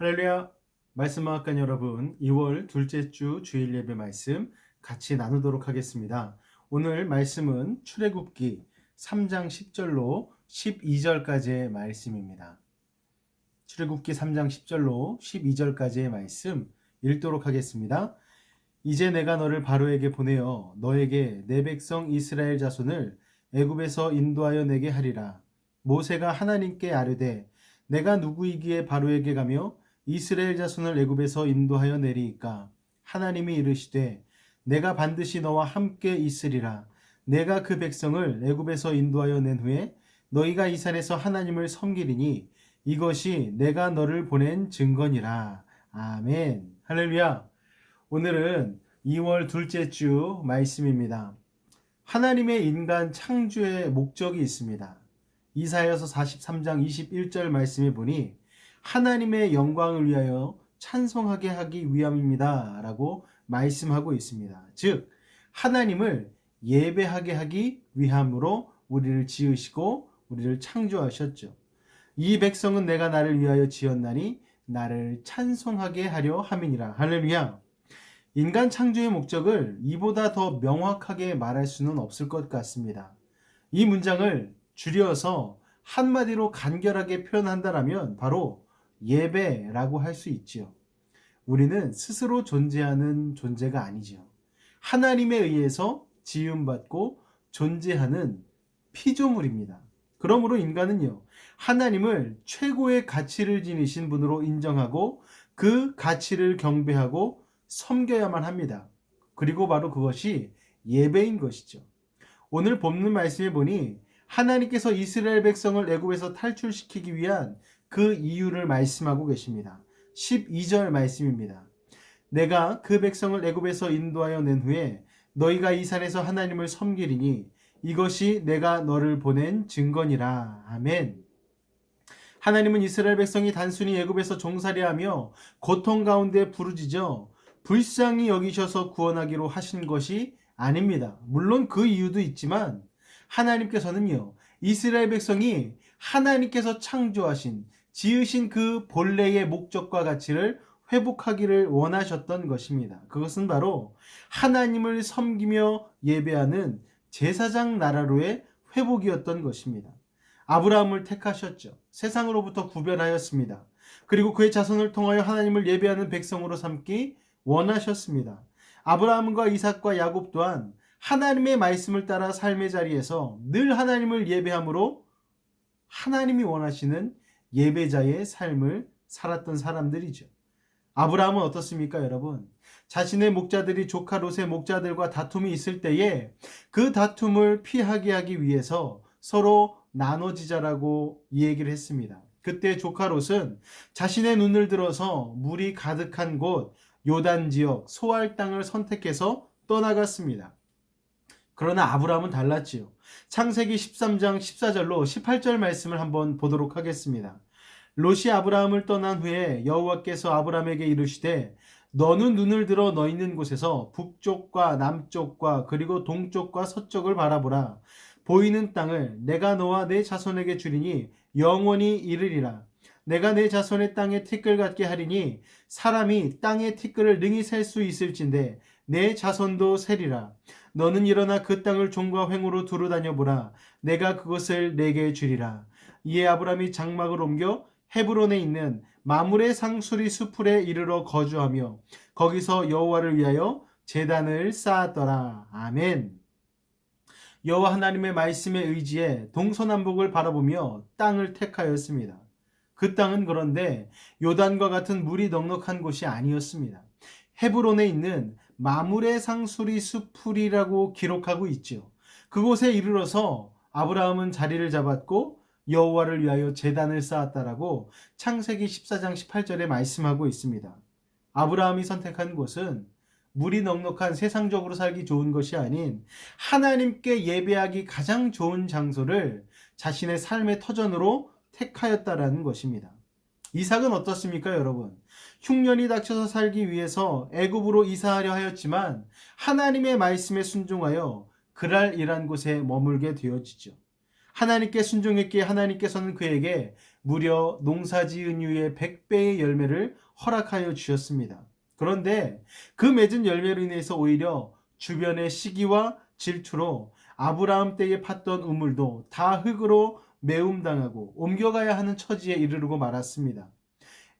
할렐루야. 말씀학관 여러분, 2월 둘째 주 주일 예배 말씀 같이 나누도록 하겠습니다. 오늘 말씀은 출애굽기 3장 10절로 12절까지의 말씀입니다. 출애굽기 3장 10절로 12절까지의 말씀 읽도록 하겠습니다. 이제 내가 너를 바로에게 보내어 너에게 내 백성 이스라엘 자손을 애굽에서 인도하여 내게 하리라. 모세가 하나님께 아뢰되 내가 누구이기에 바로에게 가며 이스라엘 자손을 애굽에서 인도하여 내리이까. 하나님이 이르시되 내가 반드시 너와 함께 있으리라. 내가 그 백성을 애굽에서 인도하여 낸 후에 너희가 이 산에서 하나님을 섬기리니 이것이 내가 너를 보낸 증거니라. 아멘. 할렐루야. 오늘은 2월 둘째 주 말씀입니다. 하나님의 인간 창조의 목적이 있습니다. 이사야서 43장 21절 말씀에 보니 하나님의 영광을 위하여 찬송하게 하기 위함입니다 라고 말씀하고 있습니다. 즉 하나님을 예배하게 하기 위함으로 우리를 지으시고 우리를 창조하셨죠. 이 백성은 내가 나를 위하여 지었나니 나를 찬송하게 하려 함이니라. 할렐루야. 인간 창조의 목적을 이보다 더 명확하게 말할 수는 없을 것 같습니다. 이 문장을 줄여서 한마디로 간결하게 표현한다면 바로 예배라고 할 수 있지요. 우리는 스스로 존재하는 존재가 아니지요. 하나님에 의해서 지음받고 존재하는 피조물입니다. 그러므로 인간은요, 하나님을 최고의 가치를 지니신 분으로 인정하고 그 가치를 경배하고 섬겨야만 합니다. 그리고 바로 그것이 예배인 것이죠. 오늘 본문 말씀에 보니 하나님께서 이스라엘 백성을 애굽에서 탈출시키기 위한 그 이유를 말씀하고 계십니다. 12절 말씀입니다. 내가 그 백성을 애굽에서 인도하여 낸 후에 너희가 이 산에서 하나님을 섬기리니 이것이 내가 너를 보낸 증거니라. 아멘. 하나님은 이스라엘 백성이 단순히 애굽에서 종살이하며 고통 가운데 부르짖어 불쌍히 여기셔서 구원하기로 하신 것이 아닙니다. 물론 그 이유도 있지만 하나님께서는요, 이스라엘 백성이 하나님께서 창조하신 지으신 그 본래의 목적과 가치를 회복하기를 원하셨던 것입니다. 그것은 바로 하나님을 섬기며 예배하는 제사장 나라로의 회복이었던 것입니다. 아브라함을 택하셨죠. 세상으로부터 구별하였습니다. 그리고 그의 자손을 통하여 하나님을 예배하는 백성으로 삼기 원하셨습니다. 아브라함과 이삭과 야곱 또한 하나님의 말씀을 따라 삶의 자리에서 늘 하나님을 예배함으로 하나님이 원하시는 예배자의 삶을 살았던 사람들이죠. 아브라함은 어떻습니까, 여러분? 자신의 목자들이 조카 롯의 목자들과 다툼이 있을 때에 그 다툼을 피하게 하기 위해서 서로 나눠지자라고 이 얘기를 했습니다. 그때 조카 롯은 자신의 눈을 들어서 물이 가득한 곳 요단 지역 소알 땅을 선택해서 떠나갔습니다. 그러나 아브라함은 달랐지요. 창세기 13장 14절로 18절 말씀을 한번 보도록 하겠습니다. 롯이 아브라함을 떠난 후에 여호와께서 아브라함에게 이르시되 너는 눈을 들어 너 있는 곳에서 북쪽과 남쪽과 그리고 동쪽과 서쪽을 바라보라. 보이는 땅을 내가 너와 내 자손에게 주리니 영원히 이르리라. 내가 내 자손의 땅에 티끌 같게 하리니 사람이 땅의 티끌을 능히 셀 수 있을진데 내 자손도 세리라. 너는 일어나 그 땅을 종과 횡으로 두루 다녀보라. 내가 그것을 내게 주리라. 이에 아브라함이 장막을 옮겨 헤브론에 있는 마므레 상수리 수풀에 이르러 거주하며 거기서 여호와를 위하여 제단을 쌓았더라. 아멘. 여호와 하나님의 말씀에 의지해 동서남북을 바라보며 땅을 택하였습니다. 그 땅은 그런데 요단과 같은 물이 넉넉한 곳이 아니었습니다. 헤브론에 있는 마므레 상수리 수풀이라고 기록하고 있죠. 그곳에 이르러서 아브라함은 자리를 잡았고 여호와를 위하여 제단을 쌓았다라고 창세기 14장 18절에 말씀하고 있습니다. 아브라함이 선택한 곳은 물이 넉넉한 세상적으로 살기 좋은 것이 아닌 하나님께 예배하기 가장 좋은 장소를 자신의 삶의 터전으로 택하였다라는 것입니다. 이삭은 어떻습니까, 여러분? 흉년이 닥쳐서 살기 위해서 애굽으로 이사하려 하였지만 하나님의 말씀에 순종하여 그랄이란 곳에 머물게 되어지죠. 하나님께 순종했기에 하나님께서는 그에게 무려 농사지은 이후에 100배의 열매를 허락하여 주셨습니다. 그런데 그 맺은 열매로 인해서 오히려 주변의 시기와 질투로 아브라함 때에 팠던 우물도 다 흙으로 메움당하고 옮겨가야 하는 처지에 이르르고 말았습니다.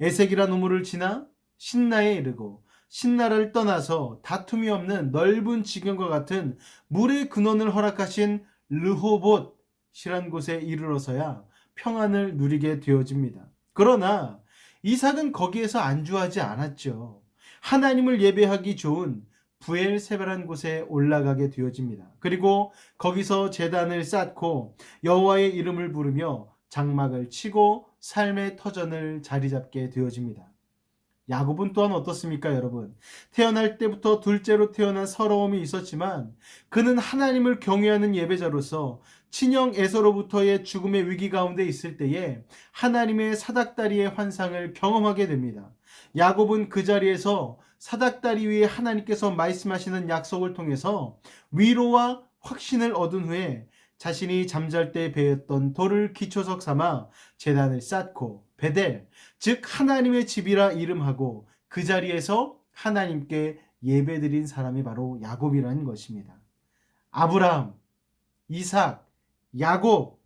에색이란 우물을 지나 신나에 이르고 신나를 떠나서 다툼이 없는 넓은 지경과 같은 물의 근원을 허락하신 르호봇이란 곳에 이르러서야 평안을 누리게 되어집니다. 그러나 이삭은 거기에서 안주하지 않았죠. 하나님을 예배하기 좋은 부엘세바란 곳에 올라가게 되어집니다. 그리고 거기서 제단을 쌓고 여호와의 이름을 부르며 장막을 치고 삶의 터전을 자리 잡게 되어집니다. 야곱은 또한 어떻습니까, 여러분? 태어날 때부터 둘째로 태어난 서러움이 있었지만 그는 하나님을 경외하는 예배자로서 친형 에서로부터의 죽음의 위기 가운데 있을 때에 하나님의 사닥다리의 환상을 경험하게 됩니다. 야곱은 그 자리에서 사닥다리 위에 하나님께서 말씀하시는 약속을 통해서 위로와 확신을 얻은 후에 자신이 잠잘 때 베었던 돌을 기초석 삼아 제단을 쌓고 베델, 즉 하나님의 집이라 이름하고 그 자리에서 하나님께 예배드린 사람이 바로 야곱이라는 것입니다. 아브라함, 이삭, 야곱,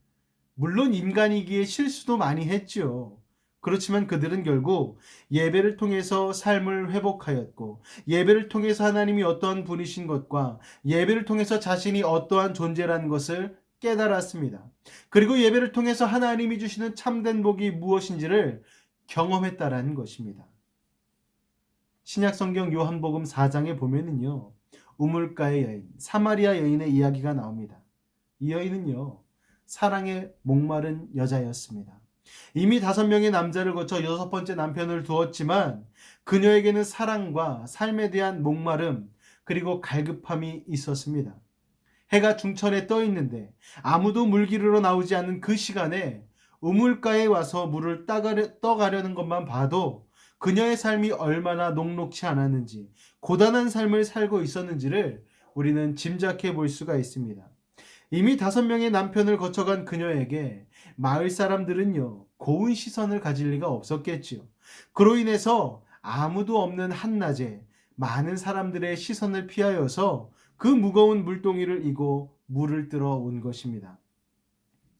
물론 인간이기에 실수도 많이 했죠. 그렇지만 그들은 결국 예배를 통해서 삶을 회복하였고 예배를 통해서 하나님이 어떠한 분이신 것과 예배를 통해서 자신이 어떠한 존재라는 것을 깨달았습니다. 그리고 예배를 통해서 하나님이 주시는 참된 복이 무엇인지를 경험했다라는 것입니다. 신약성경 요한복음 4장에 보면은요, 우물가의 여인, 사마리아 여인의 이야기가 나옵니다. 이 여인은요, 사랑에 목마른 여자였습니다. 이미 5명의 남자를 거쳐 6번째 남편을 두었지만 그녀에게는 사랑과 삶에 대한 목마름 그리고 갈급함이 있었습니다. 해가 중천에 떠 있는데 아무도 물 기르러 나오지 않는 그 시간에 우물가에 와서 물을 떠가려는 것만 봐도 그녀의 삶이 얼마나 녹록치 않았는지 고단한 삶을 살고 있었는지를 우리는 짐작해 볼 수가 있습니다. 이미 5명의 남편을 거쳐간 그녀에게 마을 사람들은요, 고운 시선을 가질 리가 없었겠지요. 그로 인해서 아무도 없는 한낮에 많은 사람들의 시선을 피하여서 그 무거운 물동이를 이고 물을 들어 온 것입니다.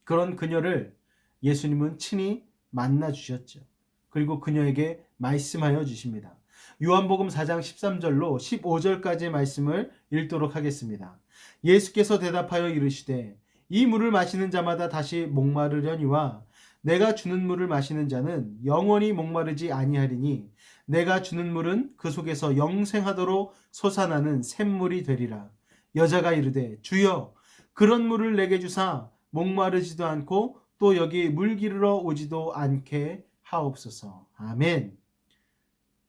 그런 그녀를 예수님은 친히 만나 주셨죠. 그리고 그녀에게 말씀하여 주십니다. 요한복음 4장 13절로 15절까지의 말씀을 읽도록 하겠습니다. 예수께서 대답하여 이르시되 이 물을 마시는 자마다 다시 목마르려니와 내가 주는 물을 마시는 자는 영원히 목마르지 아니하리니 내가 주는 물은 그 속에서 영생하도록 솟아나는 샘물이 되리라. 여자가 이르되 주여 그런 물을 내게 주사 목마르지도 않고 또 여기 물 기르러 오지도 않게 하옵소서. 아멘.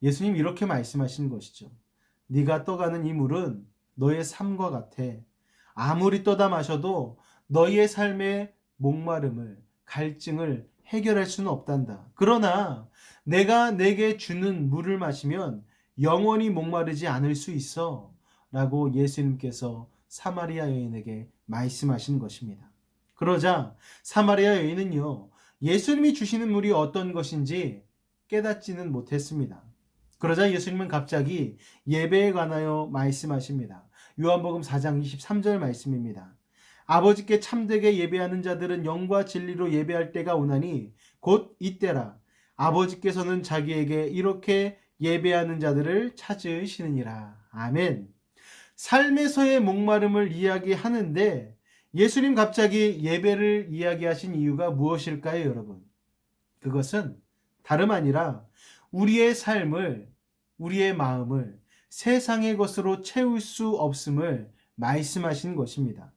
예수님 이렇게 말씀하신 것이죠. 네가 떠가는 이 물은 너의 삶과 같아. 아무리 떠다 마셔도 너희의 삶의 목마름을, 갈증을 해결할 수는 없단다. 그러나 내가 내게 주는 물을 마시면 영원히 목마르지 않을 수 있어. 라고 예수님께서 사마리아 여인에게 말씀하신 것입니다. 그러자 사마리아 여인은요, 예수님이 주시는 물이 어떤 것인지 깨닫지는 못했습니다. 그러자 예수님은 갑자기 예배에 관하여 말씀하십니다. 요한복음 4장 23절 말씀입니다. 아버지께 참되게 예배하는 자들은 영과 진리로 예배할 때가 오나니 곧 이때라. 아버지께서는 자기에게 이렇게 예배하는 자들을 찾으시느니라. 아멘. 삶에서의 목마름을 이야기하는데 예수님 갑자기 예배를 이야기하신 이유가 무엇일까요, 여러분? 그것은 다름 아니라 우리의 삶을, 우리의 마음을 세상의 것으로 채울 수 없음을 말씀하신 것입니다.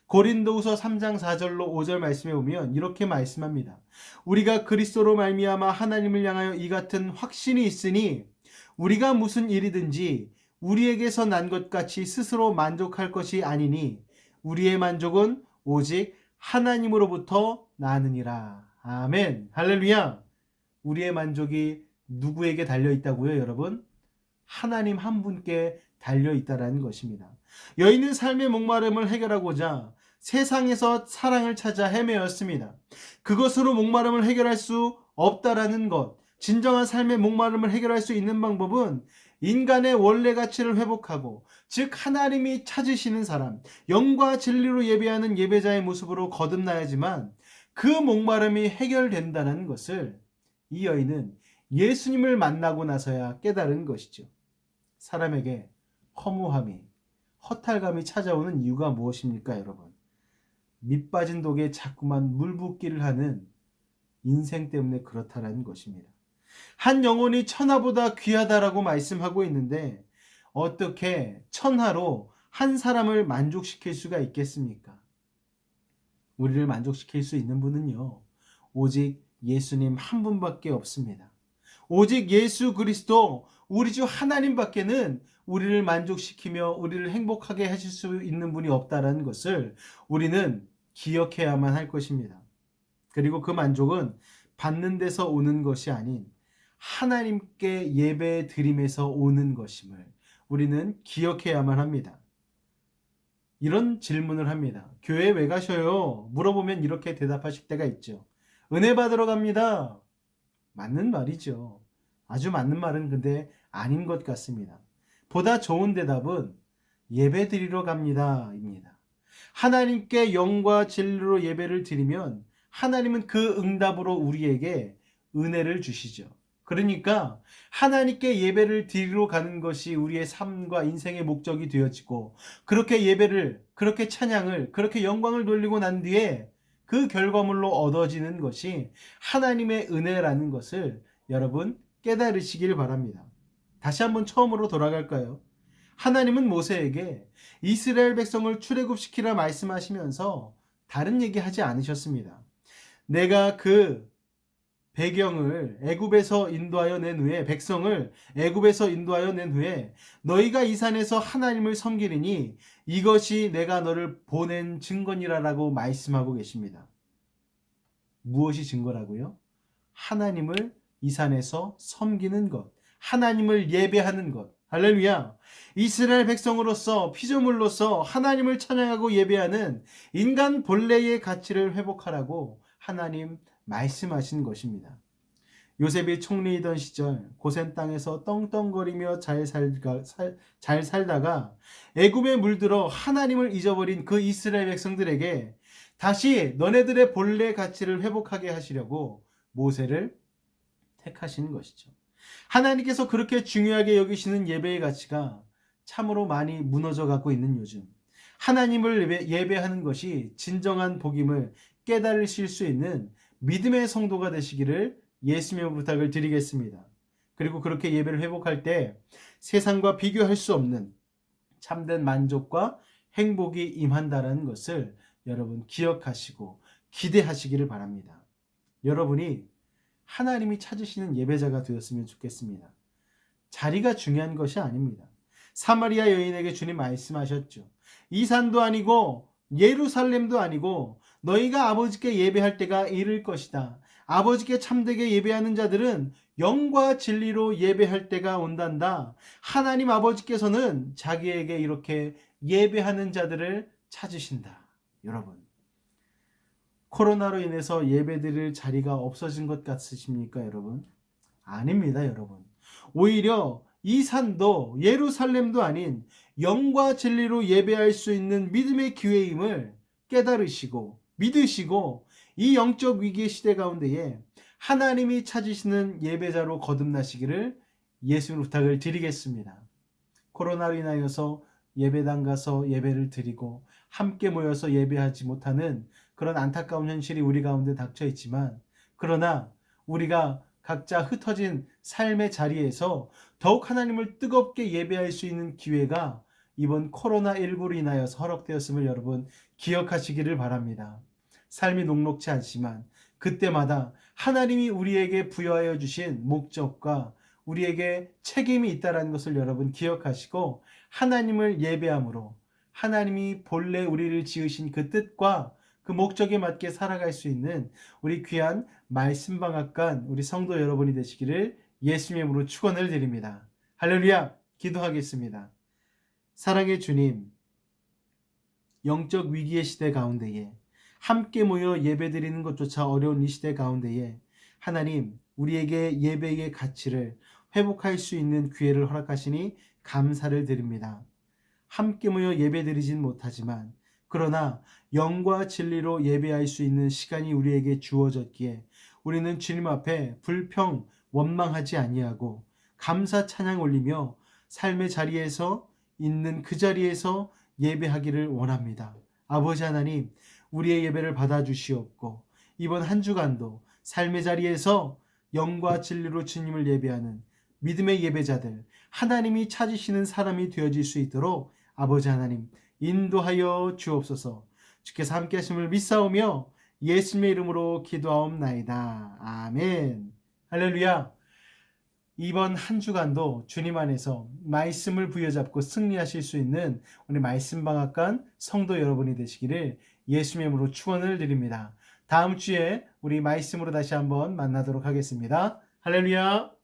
고린도후서 3장 4절로 5절 말씀에 보면 이렇게 말씀합니다. 우리가 그리스도로 말미암아 하나님을 향하여 이 같은 확신이 있으니 우리가 무슨 일이든지 우리에게서 난 것 같이 스스로 만족할 것이 아니니 우리의 만족은 오직 하나님으로부터 나느니라. 아멘. 할렐루야. 우리의 만족이 누구에게 달려 있다고요, 여러분? 하나님 한 분께 달려 있다라는 것입니다. 여인은 삶의 목마름을 해결하고자 세상에서 사랑을 찾아 헤매었습니다. 그것으로 목마름을 해결할 수 없다라는 것, 진정한 삶의 목마름을 해결할 수 있는 방법은 인간의 원래 가치를 회복하고, 즉 하나님이 찾으시는 사람, 영과 진리로 예배하는 예배자의 모습으로 거듭나야지만 그 목마름이 해결된다는 것을 이 여인은 예수님을 만나고 나서야 깨달은 것이죠. 사람에게 허무함이, 허탈감이 찾아오는 이유가 무엇입니까, 여러분? 밑 빠진 독에 자꾸만 물 붓기를 하는 인생 때문에 그렇다라는 것입니다. 한 영혼이 천하보다 귀하다라고 말씀하고 있는데 어떻게 천하로 한 사람을 만족시킬 수가 있겠습니까? 우리를 만족시킬 수 있는 분은요, 오직 예수님 한 분밖에 없습니다. 오직 예수 그리스도 우리 주 하나님밖에는 우리를 만족시키며 우리를 행복하게 하실 수 있는 분이 없다라는 것을 우리는 기억해야만 할 것입니다. 그리고 그 만족은 받는 데서 오는 것이 아닌 하나님께 예배 드림에서 오는 것임을 우리는 기억해야만 합니다. 이런 질문을 합니다. 교회 왜 가셔요? 물어보면 이렇게 대답하실 때가 있죠. 은혜 받으러 갑니다. 맞는 말이죠. 아주 맞는 말은 근데 아닌 것 같습니다. 보다 좋은 대답은 예배 드리러 갑니다 입니다. 하나님께 영과 진리로 예배를 드리면 하나님은 그 응답으로 우리에게 은혜를 주시죠. 그러니까 하나님께 예배를 드리러 가는 것이 우리의 삶과 인생의 목적이 되어지고, 그렇게 예배를, 그렇게 찬양을, 그렇게 영광을 돌리고 난 뒤에 그 결과물로 얻어지는 것이 하나님의 은혜라는 것을 여러분 깨달으시길 바랍니다. 다시 한번 처음으로 돌아갈까요? 하나님은 모세에게 이스라엘 백성을 출애굽시키라 말씀하시면서 다른 얘기하지 않으셨습니다. 내가 그 배경을 애굽에서 인도하여 낸 후에, 백성을 애굽에서 인도하여 낸 후에 너희가 이 산에서 하나님을 섬기리니 이것이 내가 너를 보낸 증거니라라고 말씀하고 계십니다. 무엇이 증거라고요? 하나님을 이 산에서 섬기는 것, 하나님을 예배하는 것. 할렐루야. 이스라엘 백성으로서, 피조물로서 하나님을 찬양하고 예배하는 인간 본래의 가치를 회복하라고 하나님 말씀하신 것입니다. 요셉이 총리이던 시절 고센 땅에서 떵떵거리며 잘 살다가 애굽에 물들어 하나님을 잊어버린 그 이스라엘 백성들에게 다시 너네들의 본래 가치를 회복하게 하시려고 모세를 택하신 것이죠. 하나님께서 그렇게 중요하게 여기시는 예배의 가치가 참으로 많이 무너져 가고 있는 요즘, 하나님을 예배하는 것이 진정한 복임을 깨달으실 수 있는 믿음의 성도가 되시기를 예수님의 부탁을 드리겠습니다. 그리고 그렇게 예배를 회복할 때 세상과 비교할 수 없는 참된 만족과 행복이 임한다는 것을 여러분 기억하시고 기대하시기를 바랍니다. 여러분이 하나님이 찾으시는 예배자가 되었으면 좋겠습니다. 자리가 중요한 것이 아닙니다. 사마리아 여인에게 주님 말씀하셨죠. 이 산도 아니고 예루살렘도 아니고 너희가 아버지께 예배할 때가 이를 것이다. 아버지께 참되게 예배하는 자들은 영과 진리로 예배할 때가 온단다. 하나님 아버지께서는 자기에게 이렇게 예배하는 자들을 찾으신다. 여러분, 코로나로 인해서 예배드릴 자리가 없어진 것 같으십니까, 여러분? 아닙니다, 여러분. 오히려 이 산도 예루살렘도 아닌 영과 진리로 예배할 수 있는 믿음의 기회임을 깨달으시고 믿으시고, 이 영적 위기의 시대 가운데에 하나님이 찾으시는 예배자로 거듭나시기를 예수님 부탁을 드리겠습니다. 코로나로 인하여서 예배당 가서 예배를 드리고 함께 모여서 예배하지 못하는 그런 안타까운 현실이 우리 가운데 닥쳐 있지만, 그러나 우리가 각자 흩어진 삶의 자리에서 더욱 하나님을 뜨겁게 예배할 수 있는 기회가 이번 코로나19로 인하여서 허락되었음을 여러분 기억하시기를 바랍니다. 삶이 녹록지 않지만 그때마다 하나님이 우리에게 부여하여 주신 목적과 우리에게 책임이 있다는 것을 여러분 기억하시고, 하나님을 예배함으로 하나님이 본래 우리를 지으신 그 뜻과 그 목적에 맞게 살아갈 수 있는 우리 귀한 말씀방앗간 우리 성도 여러분이 되시기를 예수님의 이름으로 축원을 드립니다. 할렐루야. 기도하겠습니다. 사랑의 주님, 영적 위기의 시대 가운데에 함께 모여 예배드리는 것조차 어려운 이 시대 가운데에 하나님 우리에게 예배의 가치를 회복할 수 있는 기회를 허락하시니 감사를 드립니다. 함께 모여 예배드리진 못하지만 그러나 영과 진리로 예배할 수 있는 시간이 우리에게 주어졌기에 우리는 주님 앞에 불평 원망하지 아니하고 감사 찬양 올리며 삶의 자리에서 있는 그 자리에서 예배하기를 원합니다. 아버지 하나님, 우리의 예배를 받아주시옵고 이번 한 주간도 삶의 자리에서 영과 진리로 주님을 예배하는 믿음의 예배자들, 하나님이 찾으시는 사람이 되어질 수 있도록 아버지 하나님 인도하여 주옵소서. 주께서 함께 하심을 믿사오며 예수님의 이름으로 기도하옵나이다. 아멘. 할렐루야. 이번 한 주간도 주님 안에서 말씀을 부여잡고 승리하실 수 있는 우리 말씀방앗간 성도 여러분이 되시기를 예수님의 이름으로 축원을 드립니다. 다음 주에 우리 말씀으로 다시 한번 만나도록 하겠습니다. 할렐루야.